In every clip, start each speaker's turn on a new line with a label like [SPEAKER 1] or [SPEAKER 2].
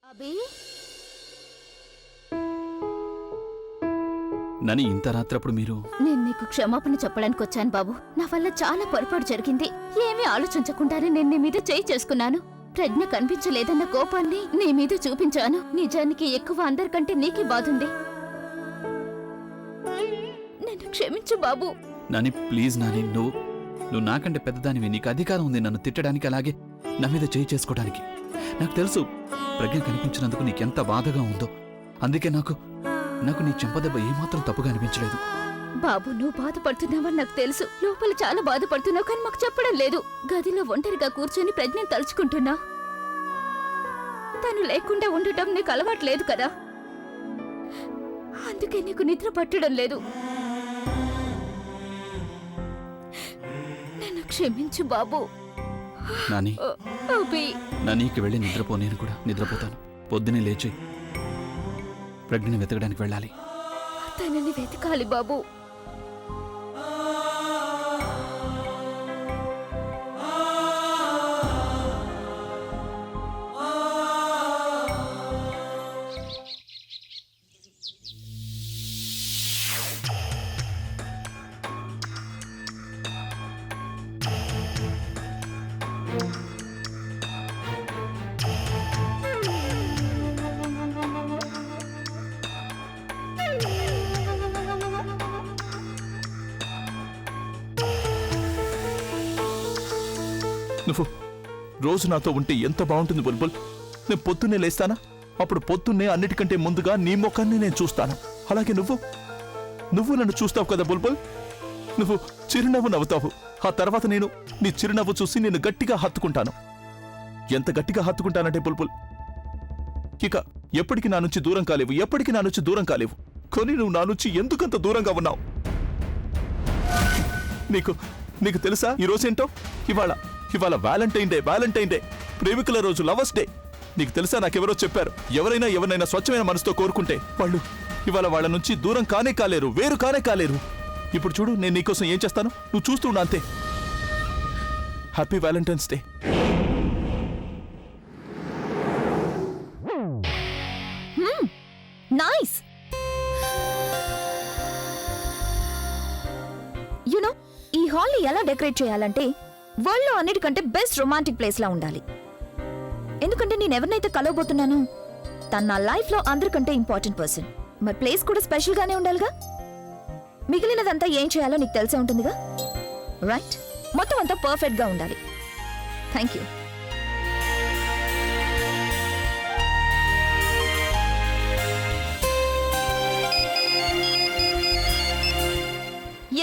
[SPEAKER 1] అభి
[SPEAKER 2] నని ఇంత రాత్రప్పుడు మీరు?
[SPEAKER 1] నేను నీకు క్షమాపణ చెప్పడానికి వచ్చాను బాబు. నా వల్ల చాలా పొరపాటు జరిగింది. ఏమీ ఆలోచించకుండానే నేను నీ మీద చేయి చేసుకున్నాను. ప్రజ్ఞ కనిపించలేదన్న కోపాన్ని నీ మీద చూపించాను. నిజానికి ఎక్కువ అందరికంటే నీకే బాధుంది. నన్ను క్షమించు బాబు.
[SPEAKER 2] నాని ప్లీజ్ నాని, నువ్వు నాకంటే పెద్దదానివి. నీకు అధికారం ఉంది నన్ను తిట్టడానికి, అలాగే నా మీద చేయి చేసుకోవడానికి. నాకు తెలుసు ప్రజ్ఞ కనిపించినందుకు నీకెంత బాధగా ఉందో. అందుకే నాకు నీ చెంపదెబ్బ ఏమాత్రం తప్పుగా అనిపించలేదు.
[SPEAKER 1] బాబు నువ్వు బాధపడుతున్నావని నాకు తెలుసు. లోపల చాలా బాధపడుతున్నావు, కానీ మాకు చెప్పడం లేదు. గదిలో ఒంటరిగా కూర్చొని ప్రజ్ఞను తలుచుకుంటున్నా. తను లేకుండా ఉండటం నీకు అలవాట్లేదు కదా, అందుకే నీకు నిద్ర పట్టడం లేదు. నన్ను క్షమించు బాబు.
[SPEAKER 2] నాని,
[SPEAKER 1] అభి,
[SPEAKER 2] నానికి వెళ్ళి నిద్రపో. నేను కూడా నిద్రపోతాను. పొద్దునే లేచి ప్రజ్ఞని వెతకడానికి వెళ్ళాలి.
[SPEAKER 1] తనని వెతకాలి బాబు.
[SPEAKER 3] నువ్వు రోజు నాతో ఉంటే ఎంత బాగుంటుంది బుల్బుల్. నేను పొద్దున్నే లేస్తానా, అప్పుడు పొద్దున్నే అన్నిటికంటే ముందుగా నీ ముఖాన్ని నేను చూస్తాను. అలాగే నువ్వు నన్ను చూస్తావు కదా బుల్బుల్. నువ్వు చిరునవ్వు నవ్వుతావు. ఆ తర్వాత నేను నీ చిరునవ్వు చూసి నేను గట్టిగా హత్తుకుంటాను. ఎంత గట్టిగా హత్తుకుంటానంటే బుల్బుల్, ఇక ఎప్పటికీ నా నుంచి దూరం కాలేవు, ఎప్పటికీ నా నుంచి దూరం కాలేవు. కానీ నువ్వు నా నుంచి ఎందుకంత దూరంగా ఉన్నావు? నీకు తెలుసా ఈరోజేంటో? ఇవాళ వ్యాలంటైన్ డే, ప్రేమికుల రోజు, లవర్స్ డే. నీకు తెలుసా, నాకెవరో చెప్పారు, ఎవరైనా స్వచ్ఛమైన మనసుతో కోరుకుంటే వాళ్ళు ఇవాళ వాళ్ళ నుంచి దూరం కానే కాలేరు, వేరు కానే కాలేరు. ఇప్పుడు చూడు, నేను నీకోసం ఏం చేస్తాను, నువ్వు చూస్తున్నా అంతే. Happy Valentine's day.
[SPEAKER 1] Nice. You know, ఈ హాల్ ని ఎలా డెకరేట్ చేయాలంటే వరల్డ్ లో అన్నిటికంటే బెస్ట్ రొమాంటిక్ ప్లేస్ లా ఉండాలి. ఎందుకంటే నేను ఎవరినైతే కలవబోతున్నానో తన నా లైఫ్ లో అందరికంటే ఇంపార్టెంట్ పర్సన్. మరి ప్లేస్ కూడా స్పెషల్ గానే ఉండాలిగా. మిగిలినదంతా ఏం చేయాలో నీకు తెలిసే ఉంటుందిగా, రైట్? మొత్తం అంతా పర్ఫెక్ట్ గా ఉండాలి. Thank you.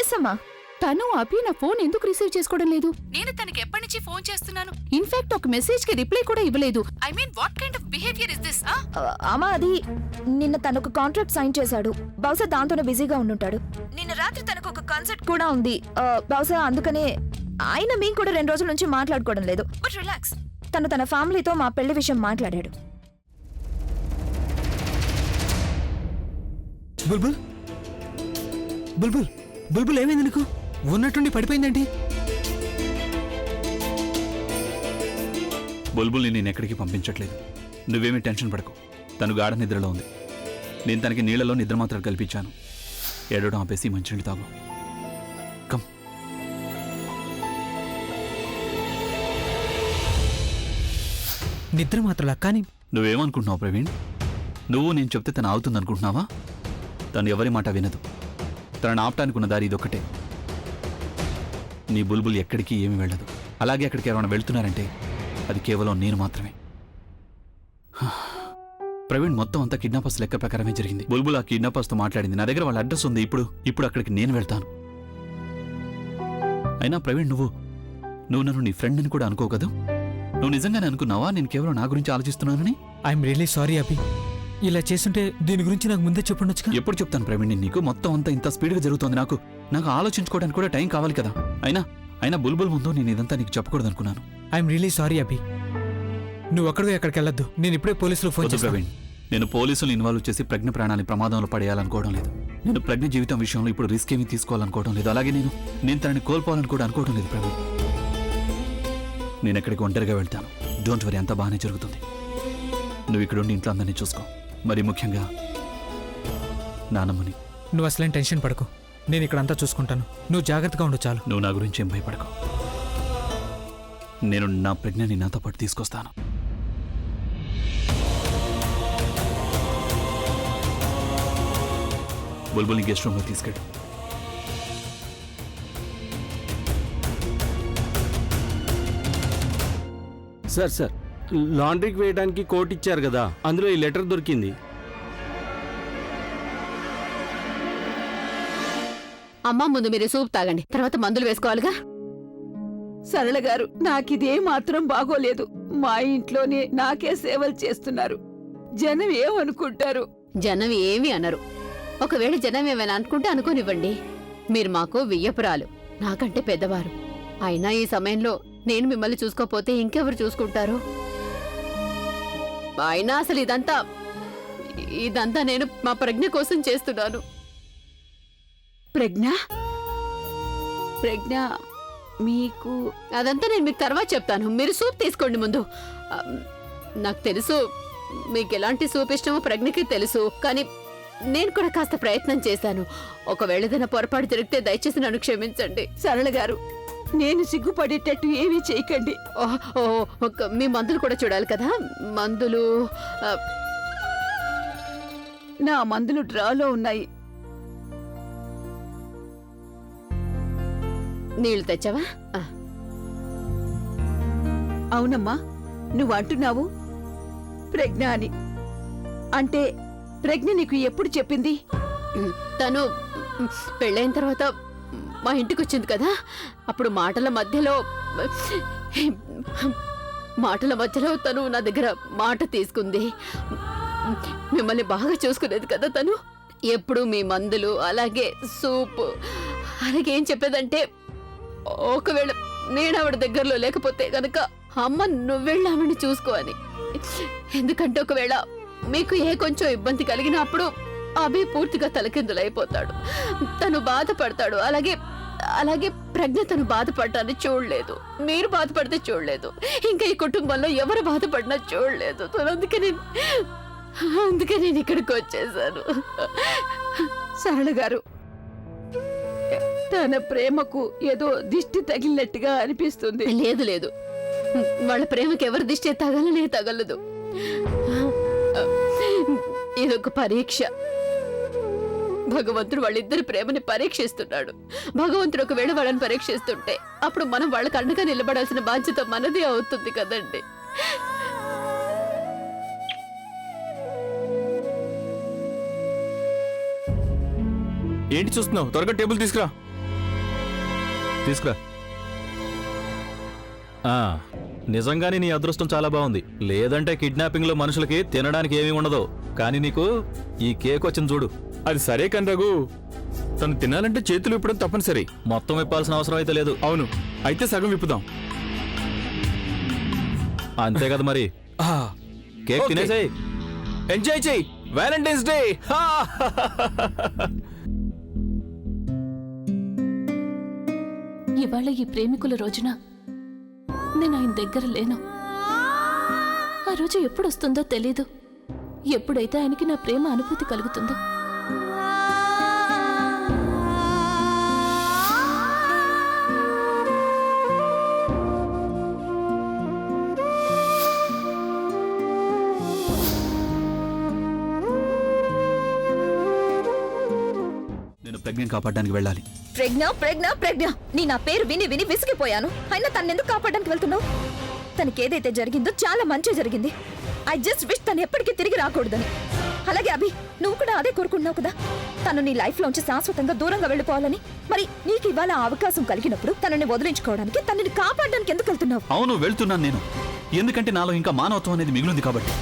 [SPEAKER 1] ఎస్ అమ్మా.
[SPEAKER 4] తను అభి నా ఫోన్ ఎందుకు రిసీవ్ చేసుకోవడం లేదు?
[SPEAKER 5] నేను తనకి ఎప్పటి నుంచి ఫోన్ చేస్తున్నాను.
[SPEAKER 4] ఇన్ఫాక్ట్ ఒక మెసేజ్ కి రిప్లై కూడా ఇవ్వలేదు.
[SPEAKER 5] I mean what kind of behaviour is this?
[SPEAKER 1] అమ్మా, అది నిన్న తనొక కాంట్రాక్ట్ సైన్ చేశాడు. బహుశా దాంతోనే బిజీగా ఉండుంటాడు. నిన్న రాత్రి తనకు ఒక కాన్సర్ట్ కూడా ఉంది. బహుశా అందుకనే ఆయన మేము కూడా 2 రోజుల నుంచి మాట్లాడుకోవడం లేదు. బట్ రిలాక్స్, తను తన ఫ్యామిలీతో మా పెళ్లి విషయం మాట్లాడాడు.
[SPEAKER 6] బుల్బుల్ బుల్బుల్ బుల్బుల్ ఏమైంది నీకు? ఉన్నట్టుండి పడిపోయిందేంటి?
[SPEAKER 2] బుల్బుల్ని నేను ఎక్కడికి పంపించట్లేదు. నువ్వేమీ టెన్షన్ పడకు. తను గాఢ నిద్రలో ఉంది. నేను తనకి నీళ్లలో నిద్ర మాత్రాలు కల్పించాను. ఏడవడం ఆపేసి మంచినీళ్ళు తాగు. కమ్.
[SPEAKER 6] నిద్ర మాత్రలా? కానీ
[SPEAKER 2] నువ్వేమనుకుంటున్నావు ప్రవీణ్? నువ్వు నేను చెప్తే తను అవుతుంది అనుకుంటున్నావా? తను ఎవరి మాట వినదు. తనను ఆపటానికి ఉన్న దారి ఇదొక్కటే. నీ బుల్బుల్ ఎక్కడికి ఏమి వెళ్ళదు. అలాగే అక్కడికి ఎవరైనా వెళ్తున్నారంటే అది కేవలం నేను మాత్రమే. ప్రవీణ్, మొత్తం అంతా కిడ్నాపర్స్ లెక్క ప్రకారమే జరిగింది. బుల్బుల్ ఆ కిడ్నాపర్స్తో మాట్లాడింది. నా దగ్గర వాళ్ళ అడ్రస్ ఉంది. ఇప్పుడు అక్కడికి నేను వెళ్తాను. అయినా ప్రవీణ్, నువ్వు నన్ను నీ ఫ్రెండ్ అని కూడా అనుకోకదు. నువ్వు నిజంగానే అనుకున్నావా నేను కేవలం నా గురించి ఆలోచిస్తున్నానని?
[SPEAKER 6] ఐఎమ్ రియలీ సారీ అభి. ఇలా చేస్తుంటే దీని గురించి నాకు ముందే చెప్పుండొచ్చుగా.
[SPEAKER 2] ఎప్పుడు చెప్తాను ప్రవీణ్ నీకు? మొత్తం అంతా ఇంత స్పీడ్గా జరుగుతోంది. నాకు ఆలోచించుకోవడానికి కూడా టైం కావాలి కదా. అయినా బుల్బుల్ ముందు నేను ఇదంతా నీకు చెప్పకూడదు అనుకున్నాను.
[SPEAKER 6] ఐఎమ్ రియలీ సారీ అభి. నువ్వు అక్కడికి ఎక్కడికి వెళ్ళొద్దు. నేను ఇప్పుడే పోలీసులు ఫోన్ చేస్తాను.
[SPEAKER 2] ప్రవీణ్, నేను పోలీసులు ఇన్వాల్వ్ చేసి ప్రజ్ఞ ప్రాణాన్ని ప్రమాదంలో పడేయాలనుకోవడం లేదు. నేను ప్రజ్ఞ జీవితం విషయంలో ఇప్పుడు రిస్క్ ఏమీ తీసుకోవాలనుకోవడం లేదు. అలాగే నేను తనని కోల్పోవాలని కూడా అనుకోవడం లేదు ప్రవీణ్. నేను ఎక్కడికి ఒంటరిగా వెళ్తాను. డోంట్ వరీ, అంతా బాగానే జరుగుతుంది. నువ్వు ఇక్కడుండి ఇంట్లో అందరినీ చూసుకో. మరి ముఖ్యంగా నానమ్మని.
[SPEAKER 6] నువ్వు అసలేం టెన్షన్ పడకు, నేను ఇక్కడంతా చూసుకుంటాను. నువ్వు జాగ్రత్తగా ఉండు చాలు.
[SPEAKER 2] నువ్వు నా గురించి ఏం భయపడకు. నేను నా ప్రజ్ఞని నాతో పాటు తీసుకొస్తాను. బుల్బుల్ని గెస్ట్ రూమ్లో తీసుకెళ్ళు.
[SPEAKER 7] సార్ లాండ్రీకి వేయడానికి కోట్ ఇచ్చారు కదా, అందులో ఈ లెటర్ దొరికింది.
[SPEAKER 4] అమ్మా, ముందు మీరు సూప్ తాగండి, తర్వాత మందులు వేసుకోవాలిగా.
[SPEAKER 8] సరళ గారు, నాకిదే మాత్రం బాగోలేదు. మా ఇంట్లోనే నాకే సేవలు చేస్తున్నారు. జనం ఏమనుకుంటారు?
[SPEAKER 4] జనం ఏమీ అనరు. ఒకవేళ జనం ఏమైనా అనుకుంటే అనుకోనివ్వండి. మీరు మాకు వియ్యపురాలు, నాకంటే పెద్దవారు. అయినా ఈ సమయంలో నేను మిమ్మల్ని చూసుకోపోతే ఇంకెవరు చూసుకుంటారు? అయినా అసలు ఇదంతా నేను మా ప్రజ్ఞ కోసం చేస్తున్నాను.
[SPEAKER 8] ప్రజ్ఞ ప్రజ్ఞ మీకు
[SPEAKER 4] అదంతా నేను మీకు తర్వాత చెప్తాను. మీరు సూప్ తీసుకోండి ముందు. ఆ, నాకు తెలుసు మీకు ఎలాంటి సూప్ ఇష్టమో ప్రజ్ఞకి తెలుసు, కానీ నేను కూడా కాస్త ప్రయత్నం చేశాను. ఒకవేళ ఏదైనా పొరపాటు జరిగితే దయచేసి నన్ను క్షమించండి.
[SPEAKER 8] సరళ గారు, నేను సిగ్గుపడేటట్టు ఏమీ చేయకండి.
[SPEAKER 4] మీ మందులు కూడా చూడాలి కదా. మందులు
[SPEAKER 8] నా మందులు డ్రాలో ఉన్నాయి.
[SPEAKER 4] నీళ్లు తెచ్చావా?
[SPEAKER 8] అవునమ్మా, నువ్వు అంటున్నావు ప్రజ్ఞ అని. అంటే ప్రజ్ఞ నీకు ఎప్పుడు చెప్పింది?
[SPEAKER 4] తను పెళ్ళైన తర్వాత మా ఇంటికి వచ్చింది కదా, అప్పుడు మాటల మధ్యలో తను నా దగ్గర మాట తీసుకుంది. మిమ్మల్ని బాగా చూసుకునేది కదా తను. ఎప్పుడు మీ మందులు, అలాగే సూప్, అలాగే ఏం చెప్పేదంటే, ఒకవేళ నేను ఆవిడ దగ్గరలో లేకపోతే గనక అమ్మ నువ్వెళ్ళి ఆవిడని చూసుకో అని. ఎందుకంటే ఒకవేళ మీకు కొంచెం ఇబ్బంది కలిగినప్పుడు అభి పూర్తిగా తలకిందులైపోతాడు, తను బాధపడతాడు. అలాగే ప్రజ్ఞ తను బాధపడటాన్ని చూడలేదు, మీరు బాధపడితే చూడలేదు, ఇంకా ఈ కుటుంబంలో ఎవరు బాధపడినా చూడలేదు. అందుకే నేను ఇక్కడికి వచ్చేసాను.
[SPEAKER 8] సరళ గారు, తన ప్రేమకు ఏదో దిష్టి తగిలినట్టుగా అనిపిస్తుంది.
[SPEAKER 4] లేదు, వాళ్ళ ప్రేమకి ఎవరి దిష్టి తగలనే తగలదు. ఇదొక పరీక్ష. భగవంతుడు వాళ్ళిద్దరి ప్రేమని పరీక్షిస్తున్నాడు. భగవంతుడు ఒకవేళ వాళ్ళని పరీక్షిస్తుంటే అప్పుడు మనం వాళ్ళకి అండగా నిలబడాల్సిన బాధ్యత మనదే అవుతుంది కదండి.
[SPEAKER 7] ఏంటి చూస్తున్నావు? త్వరగా టేబుల్ తీసుకురా.
[SPEAKER 9] నిజంగానే నీ అదృష్టం చాలా బాగుంది. లేదంటే కిడ్నాపింగ్ లో మనుషులకి తినడానికి ఏమీ ఉండదు. కానీ నీకు ఈ కేక్ వచ్చింది చూడు.
[SPEAKER 7] అది సరే కానీ రఘు, తను తినాలంటే చేతులు విప్పడం తప్పనిసరి.
[SPEAKER 9] మొత్తం విప్పాల్సిన అవసరం అయితే లేదు.
[SPEAKER 7] అవును, అయితే సగం విప్పుదాం.
[SPEAKER 9] అంతే కదా మరి. Cake
[SPEAKER 7] okay.
[SPEAKER 9] తినేసేయ్,
[SPEAKER 7] ఎంజాయ్ చెయ్యి. Valentine's day.
[SPEAKER 5] ఇవాళ ఈ ప్రేమికుల రోజున నేను ఆయన దగ్గర లేను. ఆ రోజు ఎప్పుడు వస్తుందో తెలీదు. ఎప్పుడైతే ఆయనకి నా ప్రేమ అనుభూతి కలుగుతుందో.
[SPEAKER 2] నేను ప్రజ్ఞని కాపాడడానికి వెళ్ళాలి.
[SPEAKER 1] ప్రజ్ఞ నీ నా పేరు విని విని విసిగిపోయాను. అయినా తన్నెందుకు కాపాడడానికి వెళ్తున్నావు? తనకేదైతే జరిగిందో చాలా మంచి జరిగింది. ఐ జస్ట్ విష్ తను ఎప్పటికీ తిరిగి రాకూడదని. అలాగే అభి, నువ్వు కూడా అదే కోరుకుంటున్నావు కదా, తను నీ లైఫ్ లోంచి శాశ్వతంగా దూరంగా వెళ్ళిపోవాలని. మరి నీకు ఇవాళ ఆ అవకాశం కలిగినప్పుడు తనని వదిలించుకోవడానికి, తనని కాపాడడానికి ఎందుకు వెళ్తున్నావు?
[SPEAKER 2] అవును, వెళ్తున్నాను నేను. ఎందుకంటే నాలో ఇంకా మానవత్వం అనేది మిగిలింది కాబట్టి.